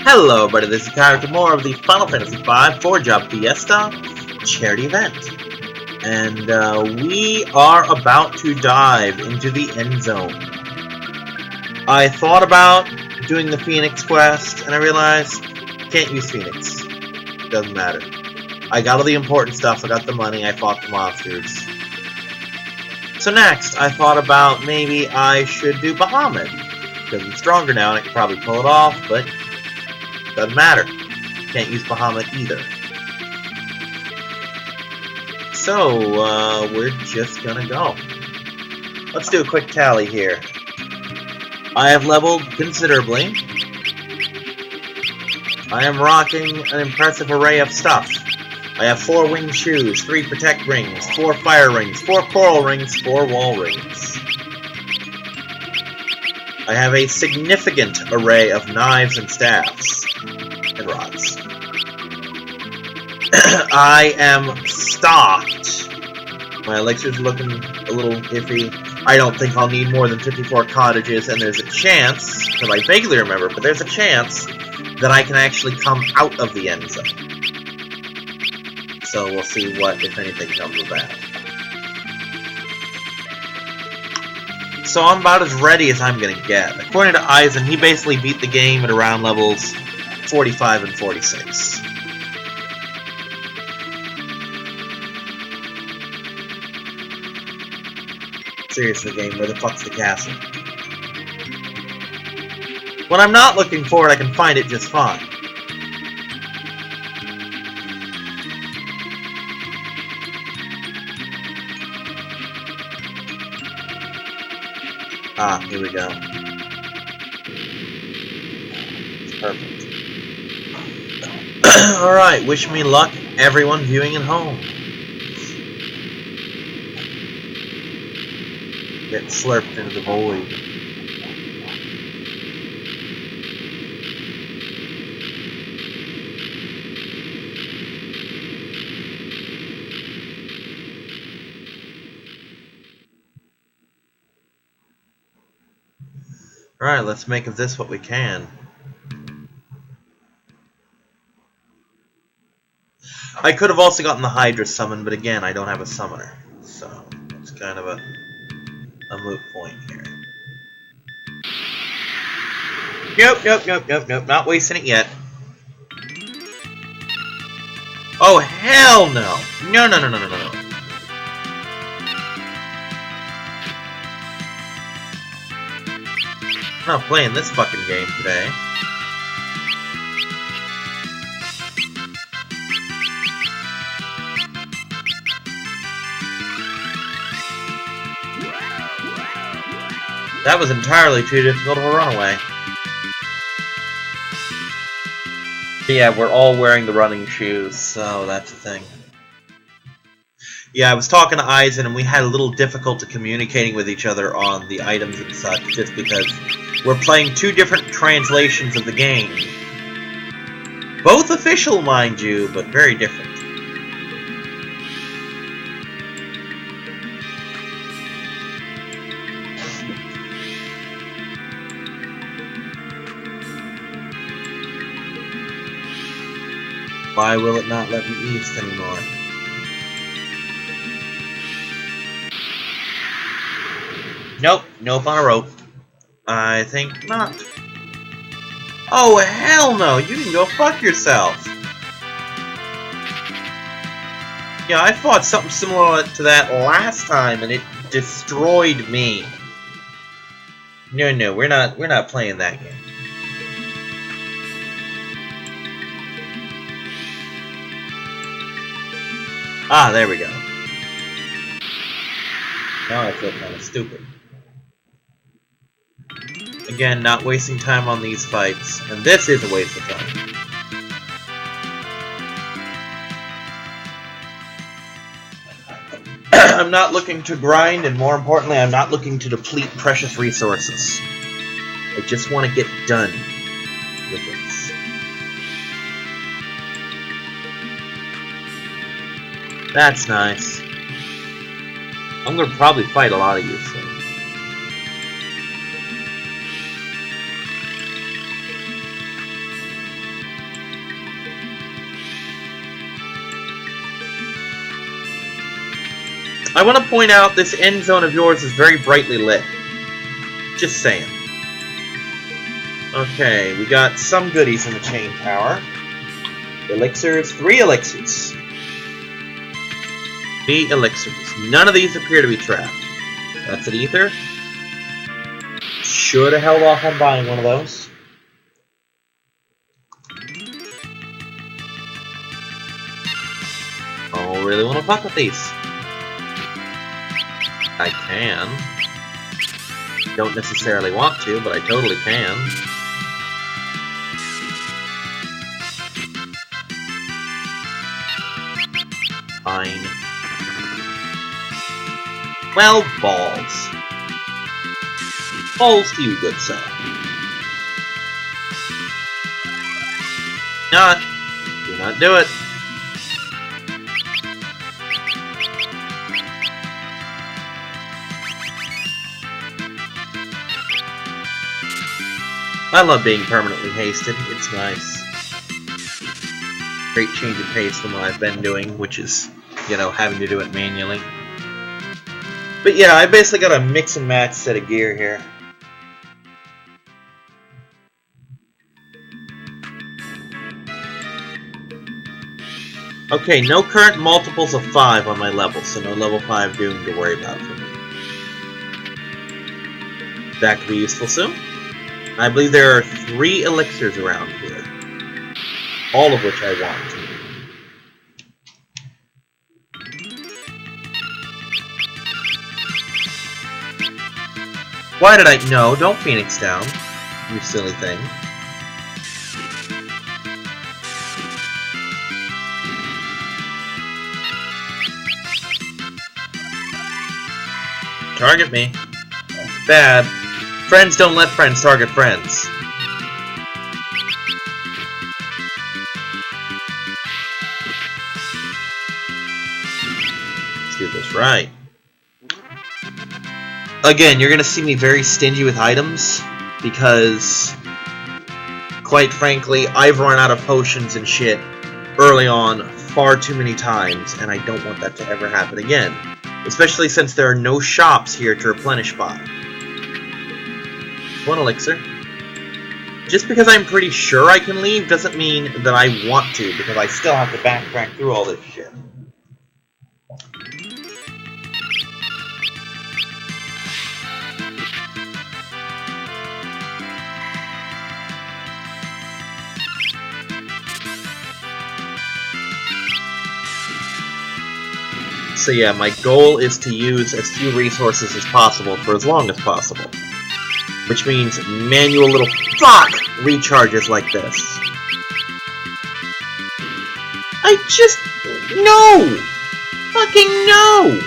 Hello everybody, this is Kyle with more of the Final Fantasy V 4-Job Fiesta charity event. And we are about to dive into the end zone. I thought about doing the Phoenix quest, and I realized, can't use Phoenix. Doesn't matter. I got all the important stuff, I got the money, I fought the monsters. So next, I thought about maybe I should do Bahamut. Because I'm stronger now and I could probably pull it off, but doesn't matter. Can't use Bahamut either. So, we're just gonna go. Let's do a quick tally here. I have leveled considerably. I am rocking an impressive array of stuff. I have 4 winged shoes, 3 protect rings, 4 fire rings, 4 coral rings, 4 wall rings. I have a significant array of knives and staffs. And rods. I am stocked. My elixir's looking a little iffy. I don't think I'll need more than 54 cottages, and there's a chance, because I vaguely remember, but there's a chance that I can actually come out of the end zone. So we'll see what, if anything, comes of that. So I'm about as ready as I'm gonna get. According to Eisen, he basically beat the game at around levels 45 and 46. Seriously, game, where the fuck's the castle? When I'm not looking for it, I can find it just fine. Ah, here we go. Perfect. Alright, wish me luck, everyone viewing at home. Get slurped into the void. Alright, let's make of this what we can. I could have also gotten the Hydra summon, but again, I don't have a summoner. So, it's kind of a moot point here. Nope. Not wasting it yet. Oh, hell no! No. I'm not playing this fucking game today. That was entirely too difficult of a runaway. Yeah, we're all wearing the running shoes, so that's the thing. Yeah, I was talking to Eisen, and we had a little difficulty communicating with each other on the items and such, just because we're playing 2 different translations of the game. Both official, mind you, but very different. Why will it not let me east anymore? Nope on a rope. I think not. Oh, hell no! You can go fuck yourself! Yeah, I fought something similar to that last time, and it destroyed me. No, we're not playing that game. Ah, there we go. Now I feel kind of stupid. Again, not wasting time on these fights, and this is a waste of time. I'm not looking to grind, and more importantly, I'm not looking to deplete precious resources. I just want to get done with this. That's nice. I'm gonna probably fight a lot of you soon. I want to point out this end zone of yours is very brightly lit. Just saying. Okay, we got some goodies in the chain tower. Elixirs, 3 elixirs. 3 elixirs. None of these appear to be trapped. That's an ether. Should have held off on buying one of those. Oh, really want to fuck with these. I can. Don't necessarily want to, but I totally can. Fine. Well, balls. Balls to you, good sir. Not. Do not do it. I love being permanently hasted. It's nice. Great change of pace from what I've been doing, which is, you know, having to do it manually. But yeah, I basically got a mix and match set of gear here. Okay, no current multiples of 5 on my level, so no level 5 Doom to worry about for me. That could be useful soon. I believe there are 3 elixirs around here. All of which I want. Why did I... No, don't Phoenix down, you silly thing. Target me. That's bad. Friends don't let friends target friends. Let's do this right. Again, you're gonna see me very stingy with items, because, quite frankly, I've run out of potions and shit early on far too many times, and I don't want that to ever happen again. Especially since there are no shops here to replenish by. 1 elixir. Just because I'm pretty sure I can leave doesn't mean that I want to, because I still have to backtrack through all this shit. So yeah, my goal is to use as few resources as possible for as long as possible. Which means manual little fuck recharges like this. I just... no! Fucking no!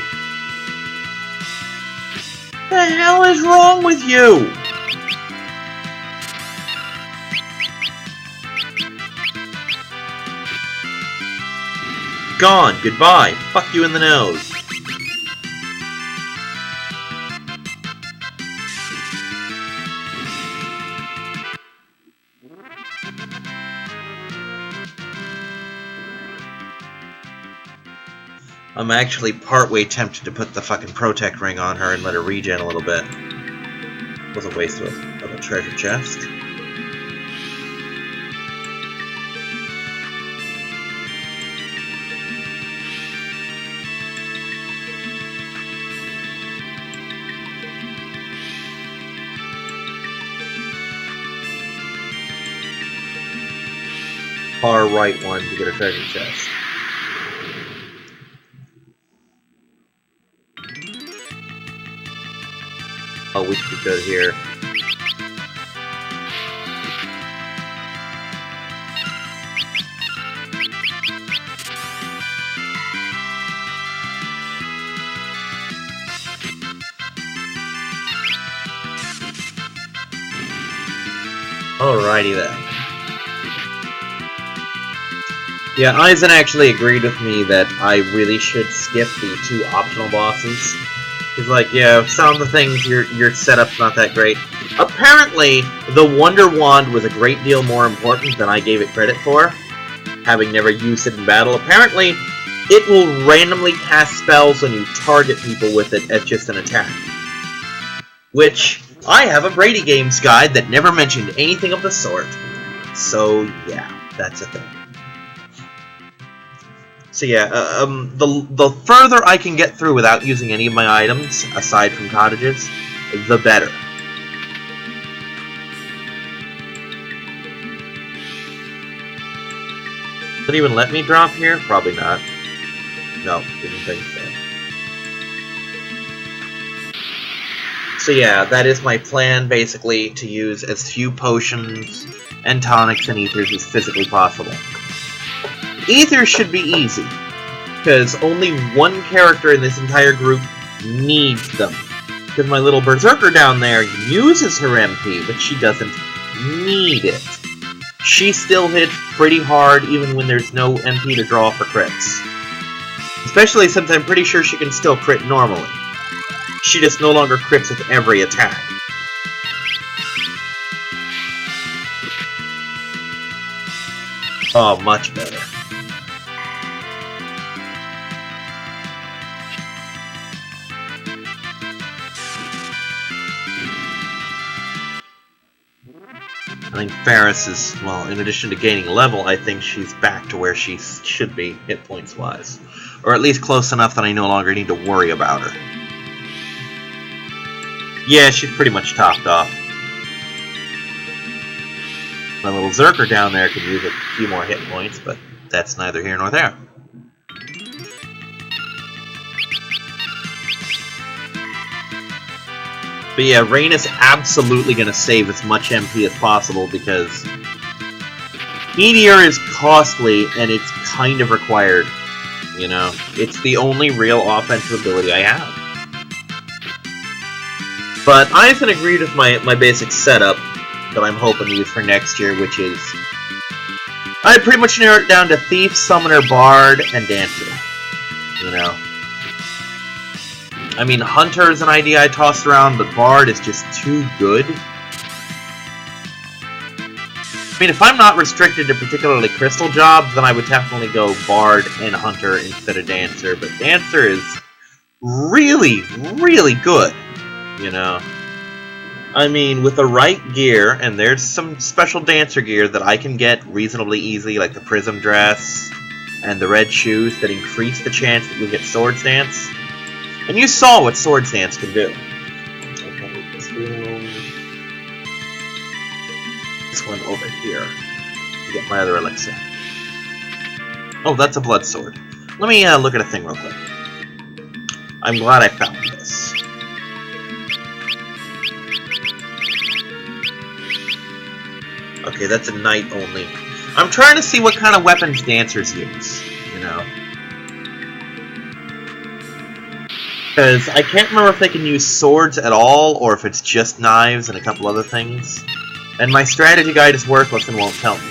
The hell is wrong with you? Gone. Goodbye. Fuck you in the nose. I'm actually partway tempted to put the fucking Protect ring on her and let her regen a little bit. It was a waste of a treasure chest. Far right one to get a treasure chest. Oh, we should be good here. Alrighty then. Yeah, Eisen actually agreed with me that I really should skip the 2 optional bosses. He's like, yeah, some of the things, your setup's not that great. Apparently, the Wonder Wand was a great deal more important than I gave it credit for, having never used it in battle. Apparently, it will randomly cast spells when you target people with it as just an attack. Which, I have a Brady Games guide that never mentioned anything of the sort. So, yeah, that's a thing. So yeah, the further I can get through without using any of my items, aside from cottages, the better. Did it even let me drop here? Probably not. No, didn't think so. So yeah, that is my plan, basically, to use as few potions and tonics and ethers as physically possible. Ethers should be easy, because only one character in this entire group needs them. Because my little berserker down there uses her MP, but she doesn't need it. She still hits pretty hard even when there's no MP to draw for crits. Especially since I'm pretty sure she can still crit normally. She just no longer crits with every attack. Oh, much better. I think Ferris is, well, in addition to gaining level, I think she's back to where she should be, hit points wise. Or at least close enough that I no longer need to worry about her. Yeah, she's pretty much topped off. My little Zerker down there could use a few more hit points, but that's neither here nor there. But yeah, Rain is absolutely going to save as much MP as possible because Meteor is costly and it's kind of required, you know? It's the only real offensive ability I have. But I've agreed with my basic setup that I'm hoping to use for next year, which is... I pretty much narrowed it down to Thief, Summoner, Bard, and Dancer, you know? I mean, Hunter is an idea I tossed around, but Bard is just too good. I mean, if I'm not restricted to particularly crystal jobs, then I would definitely go Bard and Hunter instead of Dancer, but Dancer is really, really good, you know? I mean, with the right gear, and there's some special Dancer gear that I can get reasonably easy, like the Prism Dress and the red shoes that increase the chance that you'll get Swords Dance. And you saw what Swords Dance can do. Okay, this one over here to get my other elixir. Oh, that's a blood sword. Let me look at a thing real quick. I'm glad I found this. Okay, that's a knight only. I'm trying to see what kind of weapons dancers use, you know. Because I can't remember if they can use swords at all, or if it's just knives and a couple other things. And my strategy guide is worthless and won't tell me.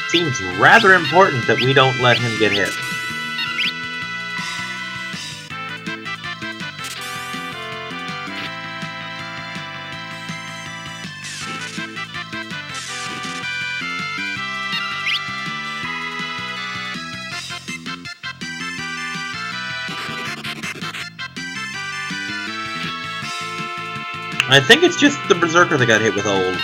Seems rather important that we don't let him get hit. I think it's just the Berserker that got hit with old.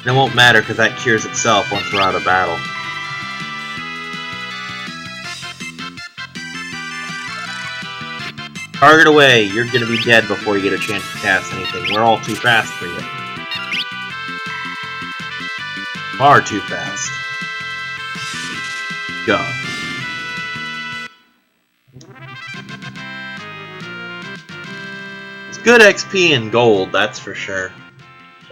It won't matter because that cures itself once we're out of battle. Target away, you're gonna be dead before you get a chance to cast anything. We're all too fast for you. Far too fast. Go. It's good XP and gold, that's for sure.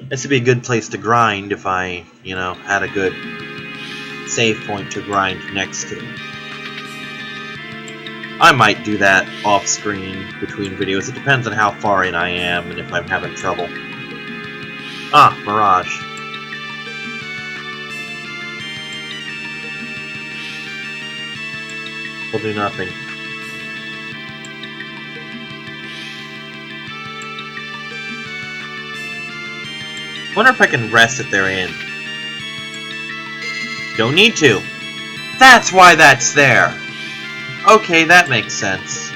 This would be a good place to grind if I, you know, had a good save point to grind next to. I might do that off-screen between videos. It depends on how far in I am and if I'm having trouble. Ah, Mirage. Will do nothing. Wonder if I can rest at their inn. Don't need to. That's why that's there. Okay, that makes sense.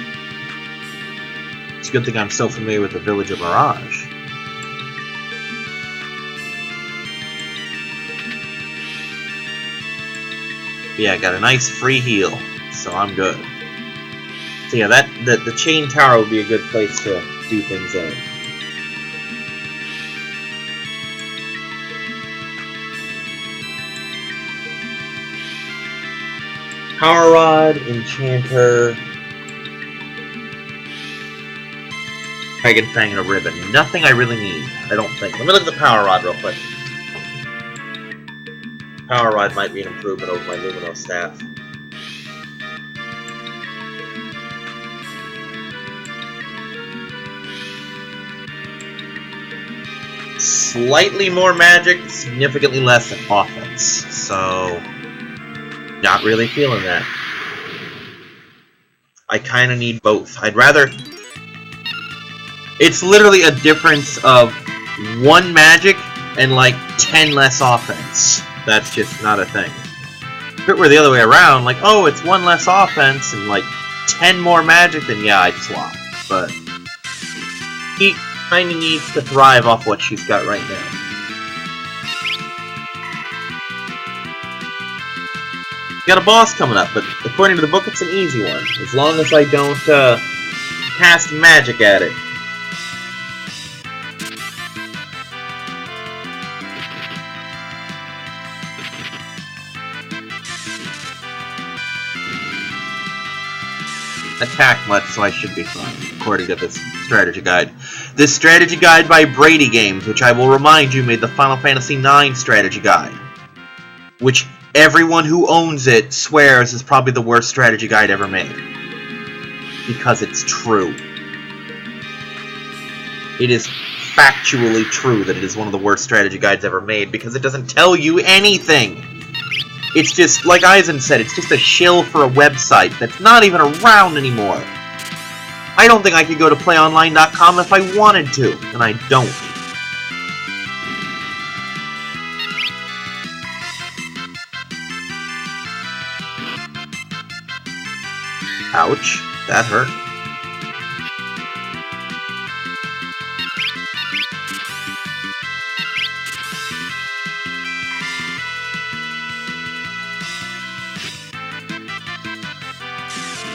It's a good thing I'm so familiar with the village of Mirage. Yeah, got a nice free heal, so I'm good. So yeah, the chain tower would be a good place to do things in. Power Rod, Enchanter, Dragon Fang, and a Ribbon. Nothing I really need, I don't think. Let me look at the Power Rod real quick. Power Rod might be an improvement over my Lumino Staff. Slightly more magic, significantly less offense. So, not really feeling that. I kind of need both. I'd rather... It's literally a difference of 1 magic and like 10 less offense. That's just not a thing. If it were the other way around, like, oh, it's 1 less offense and like 10 more magic, then yeah, I'd swap. But he kind of needs to thrive off what she's got right now. Got a boss coming up, but according to the book, it's an easy one. As long as I don't cast magic at it. Attack much, so I should be fine, according to this strategy guide. This strategy guide by Brady Games, which I will remind you made the Final Fantasy IX strategy guide. Which everyone who owns it swears is probably the worst strategy guide ever made. Because it's true. It is factually true that it is one of the worst strategy guides ever made, because it doesn't tell you anything! It's just, like Eisen said, it's just a shill for a website that's not even around anymore. I don't think I could go to playonline.com if I wanted to, and I don't. Ouch, that hurt.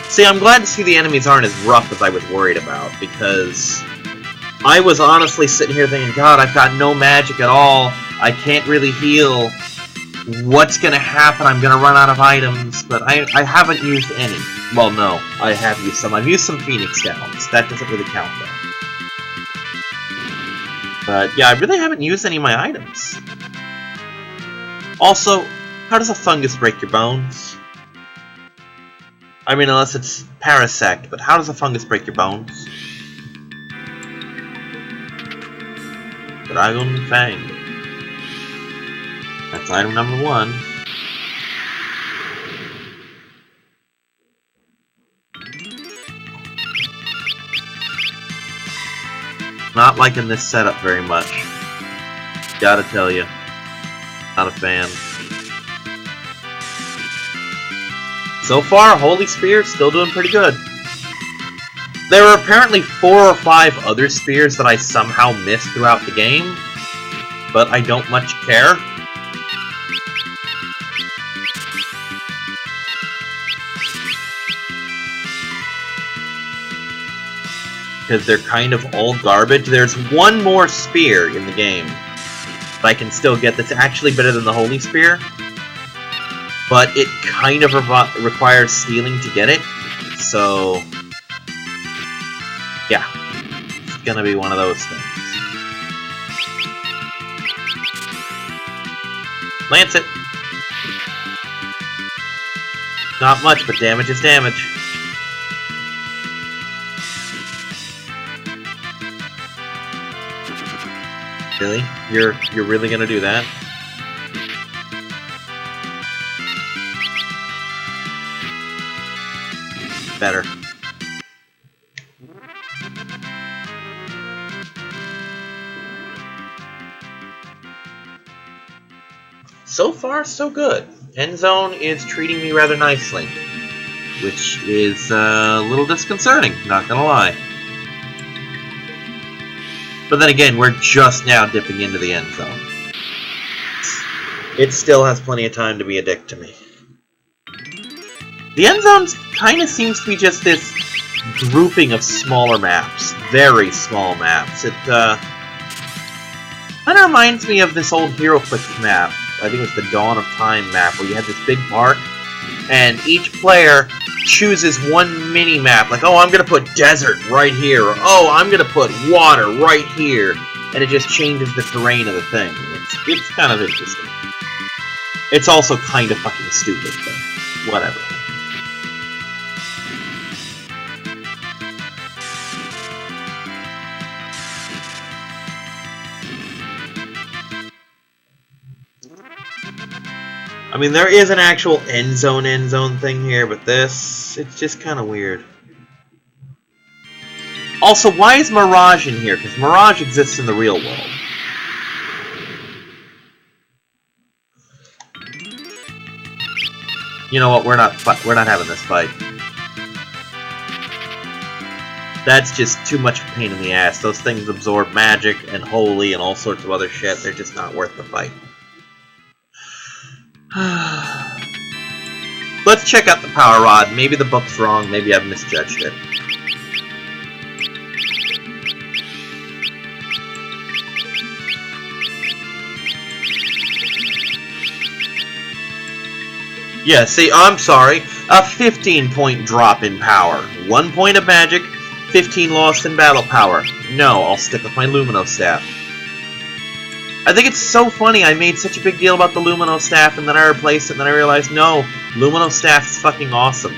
See, I'm glad to see the enemies aren't as rough as I was worried about, because I was honestly sitting here thinking, God, I've got no magic at all, I can't really heal, what's gonna happen, I'm gonna run out of items, but I haven't used any. Well, no, I have used some. I've used some Phoenix Downs. That doesn't really count, though. But, yeah, I really haven't used any of my items. Also, how does a fungus break your bones? I mean, unless it's Parasect, but how does a fungus break your bones? Dragon Fang. That's item number 1. Not liking this setup very much. Gotta tell you. Not a fan. So far, Holy Spear still doing pretty good. There were apparently 4 or 5 other spears that I somehow missed throughout the game, but I don't much care. Because they're kind of all garbage. There's one more spear in the game that I can still get that's actually better than the Holy Spear. But it kind of requires stealing to get it, so yeah, it's gonna be one of those things. Lance it. Not much, but damage is damage. Really? You're really gonna do that? Better. So far, so good. End Zone is treating me rather nicely, which is a little disconcerting, not gonna lie. But then again, we're just now dipping into the End Zone. It still has plenty of time to be a dick to me. The End Zone kind of seems to be just this grouping of smaller maps. Very small maps. It kind of reminds me of this old HeroClix map. I think it was the Dawn of Time map, where you had this big park, and each player chooses one mini-map, like, oh, I'm going to put desert right here, or oh, I'm going to put water right here, and it just changes the terrain of the thing. It's kind of interesting. It's also kind of fucking stupid, but whatever. I mean, there is an actual end zone thing here, but this, it's just kind of weird. Also, why is Mirage in here? Because Mirage exists in the real world. You know what? We're not having this fight. That's just too much pain in the ass. Those things absorb magic and holy and all sorts of other shit. They're just not worth the fight. Let's check out the power rod. Maybe the book's wrong. Maybe I've misjudged it. Yeah, see, I'm sorry. A 15-point drop in power. 1 point of magic, 15 lost in battle power. No, I'll stick with my Lumino Staff. I think it's so funny I made such a big deal about the Lumino Staff and then I replaced it and then I realized, no, Lumino Staff is fucking awesome.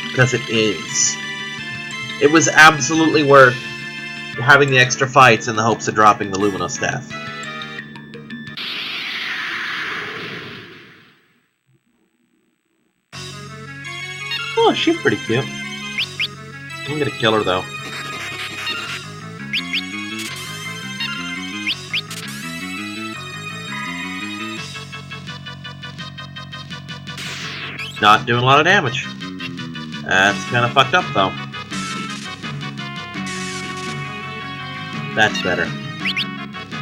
Because it is. It was absolutely worth having the extra fights in the hopes of dropping the Lumino Staff. Oh, she's pretty cute. I'm gonna kill her though. Not doing a lot of damage. That's kind of fucked up, though. That's better.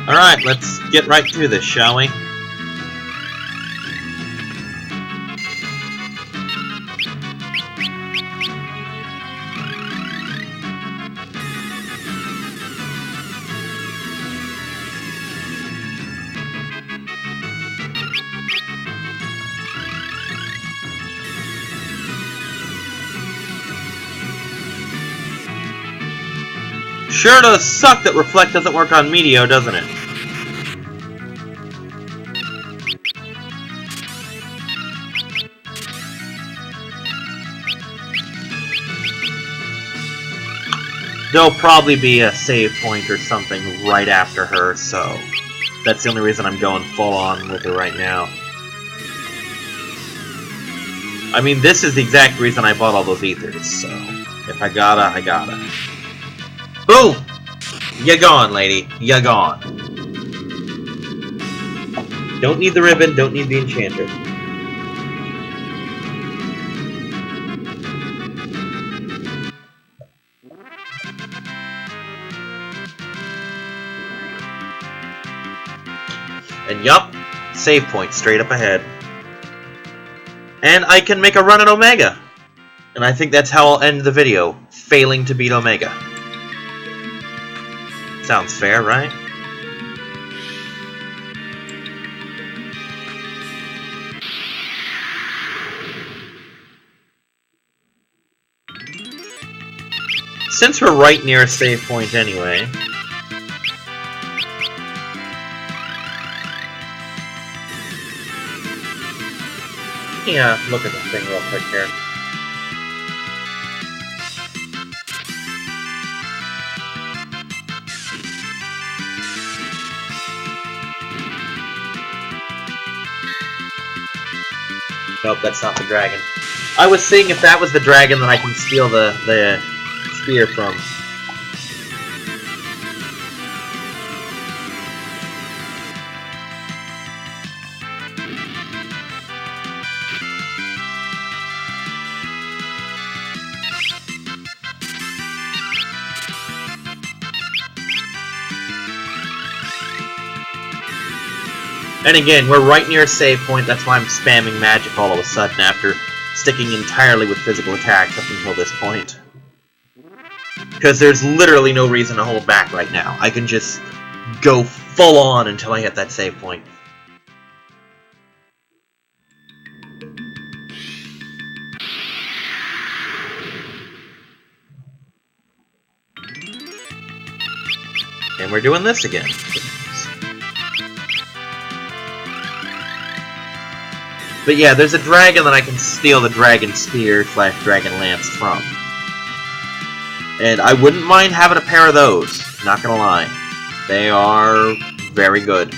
Alright, let's get right to this, shall we? Sure does suck that Reflect doesn't work on Meteo, doesn't it? There'll probably be a save point or something right after her, so that's the only reason I'm going full on with her right now. I mean, this is the exact reason I bought all those ethers, so if I gotta, I gotta. Boom! You're gone, lady. You're gone. Don't need the ribbon, don't need the enchanter. And yup, save point straight up ahead. And I can make a run at Omega. And I think that's how I'll end the video, failing to beat Omega. Sounds fair, right? Since we're right near a save point anyway, me look at the thing real quick here. Nope, that's not the dragon. I was seeing if that was the dragon that I can steal the spear from. And again, we're right near a save point, that's why I'm spamming magic all of a sudden after sticking entirely with physical attacks up until this point. Because there's literally no reason to hold back right now. I can just go full on until I hit that save point. And we're doing this again. But yeah, there's a dragon that I can steal the Dragon Spear / Dragon Lance from. And I wouldn't mind having a pair of those, not gonna lie. They are very good.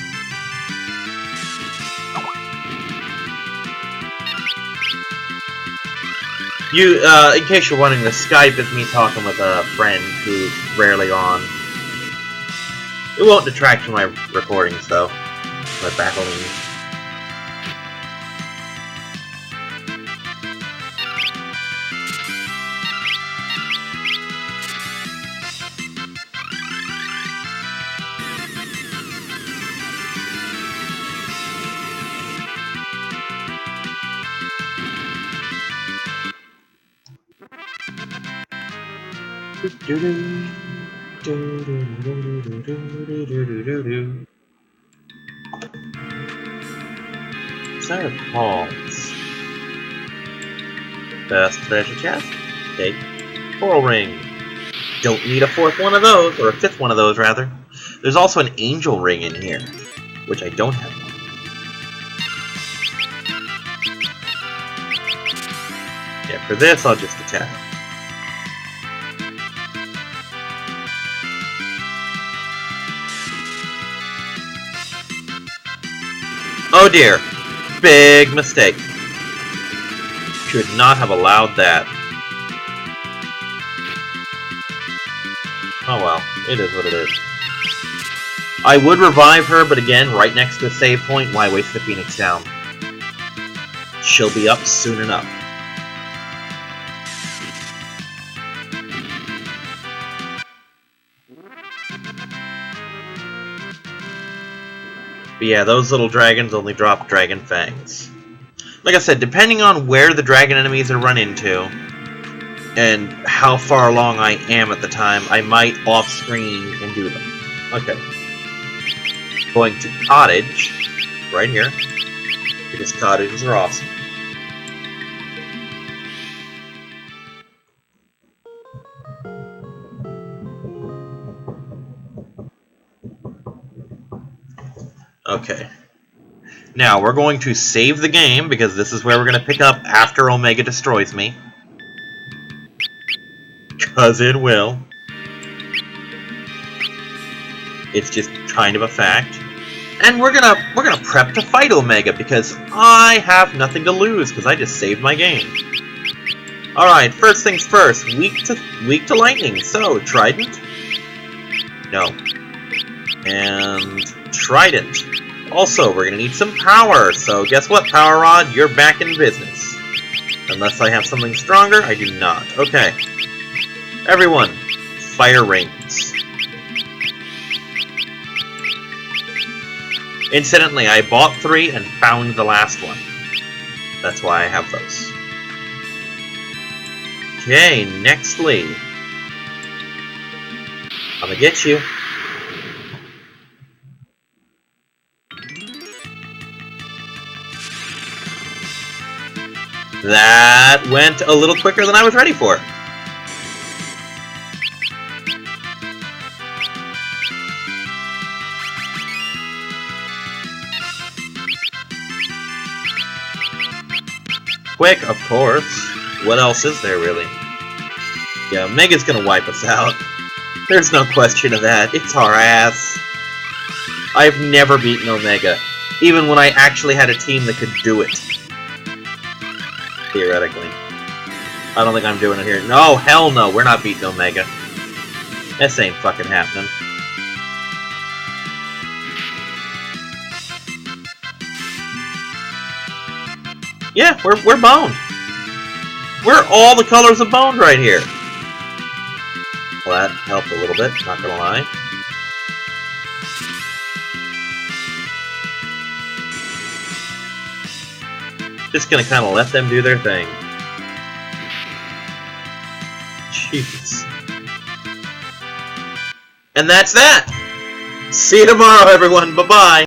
In case you're wondering, the Skype is me talking with a friend who's rarely on. It won't detract from my recordings, though. My battling. Sarah Palms. Best treasure chest. Okay. Coral ring. Don't need a fourth one of those, or a fifth one of those, rather. There's also an angel ring in here, which I don't have one. Yeah, for this, I'll just attack. Oh dear. Big mistake. Should not have allowed that. Oh well, it is what it is. I would revive her, but again, right next to a save point, why waste the Phoenix down? She'll be up soon enough. But yeah, those little dragons only drop dragon fangs. Like I said, depending on where the dragon enemies are run into, and how far along I am at the time, I might off-screen and do them. Okay. Going to Cottage, right here, because cottages are awesome. Okay. Now, we're going to save the game, because this is where we're going to pick up after Omega destroys me. Because it will. It's just kind of a fact. And we're gonna prep to fight Omega, because I have nothing to lose, because I just saved my game. Alright, first things first, weak to lightning, so Trident. No. And Trident. Also, we're gonna need some power, so guess what, Power Rod? You're back in business. Unless I have something stronger, I do not. Okay. Everyone, fire rings. Incidentally, I bought 3 and found the last one. That's why I have those. Okay, nextly. I'm gonna get you. That went a little quicker than I was ready for. quick, of course. What else is there, really? Yeah, Omega's gonna wipe us out. There's no question of that. It's our ass. I've never beaten Omega, even when I actually had a team that could do it. Theoretically. I don't think I'm doing it here. No, hell no, we're not beating Omega. This ain't fucking happening. Yeah, we're boned. We're all the colors of boned right here. Well, that helped a little bit, not gonna lie. Just gonna kind of let them do their thing. Jeez. And that's that! See you tomorrow, everyone. Bye-bye.